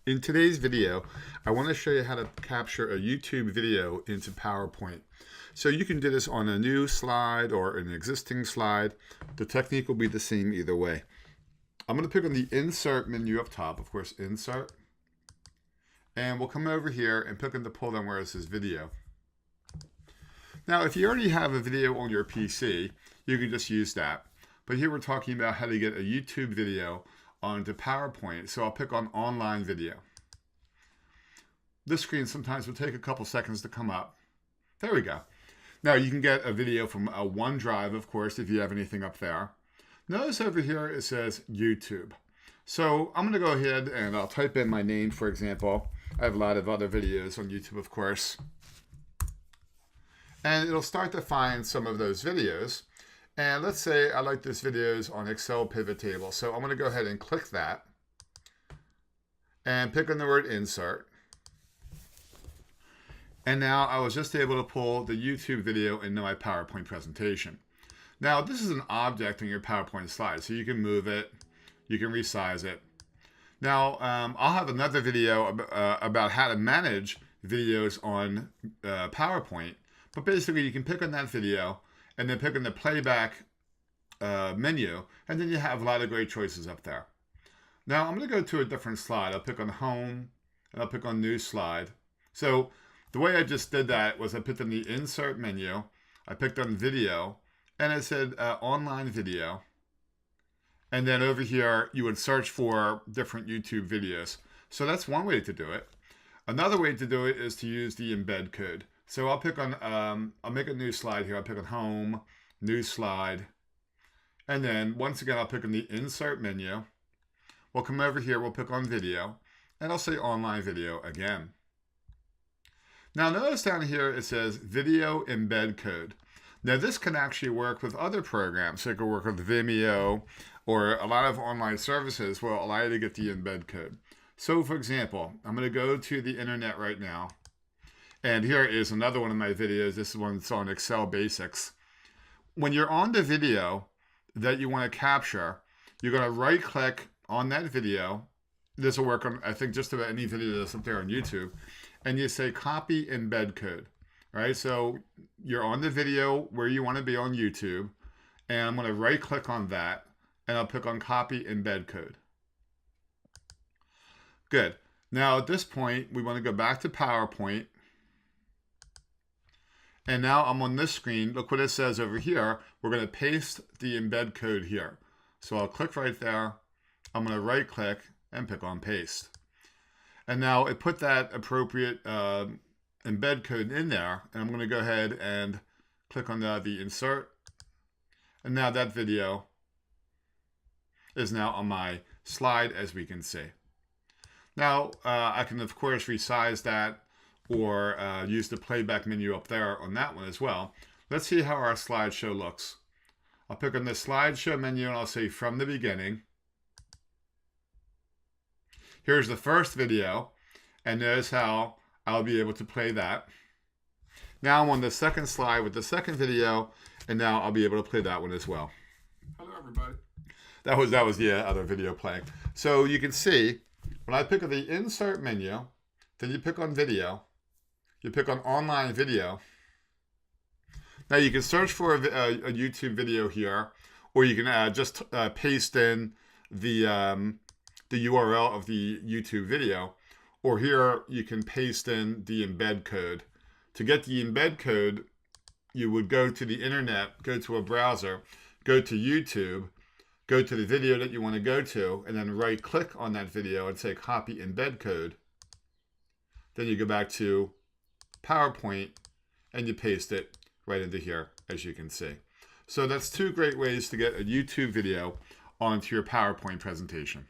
In today's video, I want to show you how to capture a YouTube video into PowerPoint. So you can do this on a new slide or an existing slide. The technique will be the same either way. I'm going to pick on the Insert menu up top, of course, Insert. And we'll come over here and pick on the pull down where it says Video. Now, if you already have a video on your PC, you can just use that. But here we're talking about how to get a YouTube video onto PowerPoint, so I'll pick on Online Video. This screen sometimes will take a couple seconds to come up. There we go. Now you can get a video from a OneDrive, of course, if you have anything up there. Notice over here it says YouTube. So I'm going to go ahead and I'll type in my name, for example. I have a lot of other videos on YouTube, of course. And it'll start to find some of those videos. And let's say I like this videos on Excel pivot table. So I'm going to go ahead and click that and pick on the word Insert. And now I was just able to pull the YouTube video into my PowerPoint presentation. Now this is an object in your PowerPoint slide, so you can move it, you can resize it. Now I'll have another video about how to manage videos on PowerPoint, but basically you can pick on that video and then pick on the playback menu, and then you have a lot of great choices up there. Now I'm going to go to a different slide. I'll pick on Home, and I'll pick on New Slide. So the way I just did that was I picked on the Insert menu, I picked on Video, and it said Online Video. And then over here, you would search for different YouTube videos. So that's one way to do it. Another way to do it is to use the Embed Code. So I'll pick on, I'll make a new slide here. I'll pick on Home, New Slide. And then once again, I'll pick on the Insert menu. We'll come over here, we'll pick on Video, and I'll say Online Video again. Now notice down here it says Video Embed Code. Now this can actually work with other programs. So it could work with Vimeo, or a lot of online services will allow you to get the embed code. So for example, I'm going to go to the internet right now. And here is another one of my videos. This one's on Excel Basics. When you're on the video that you want to capture, you're going to right click on that video. This will work on, I think, just about any video that's up there on YouTube. And you say copy embed code. Right? So you're on the video where you want to be on YouTube. And I'm going to right click on that. And I'll pick on copy embed code. Good. Now at this point, we want to go back to PowerPoint. And now I'm on this screen. Look what it says over here. We're going to paste the embed code here. So I'll click right there. I'm going to right click and pick on paste. And now it put that appropriate embed code in there. And I'm going to go ahead and click on the insert. And now that video is now on my slide, as we can see. Now I can of course resize that, or use the playback menu up there on that one as well. Let's see how our slideshow looks. I'll pick on the slideshow menu and I'll say from the beginning. Here's the first video, and notice how I'll be able to play that. Now I'm on the second slide with the second video, and now I'll be able to play that one as well. Hello everybody. That was the other video playing. So you can see when I pick on the Insert menu, then you pick on Video, you pick on Online Video. Now you can search for a YouTube video here, or you can just paste in the URL of the YouTube video, or here you can paste in the embed code. To get the embed code, you would go to the internet, go to a browser, go to YouTube, go to the video that you want to go to, and then right click on that video and say copy embed code. Then you go back to PowerPoint and you paste it right into here, as you can see. So that's two great ways to get a YouTube video onto your PowerPoint presentation.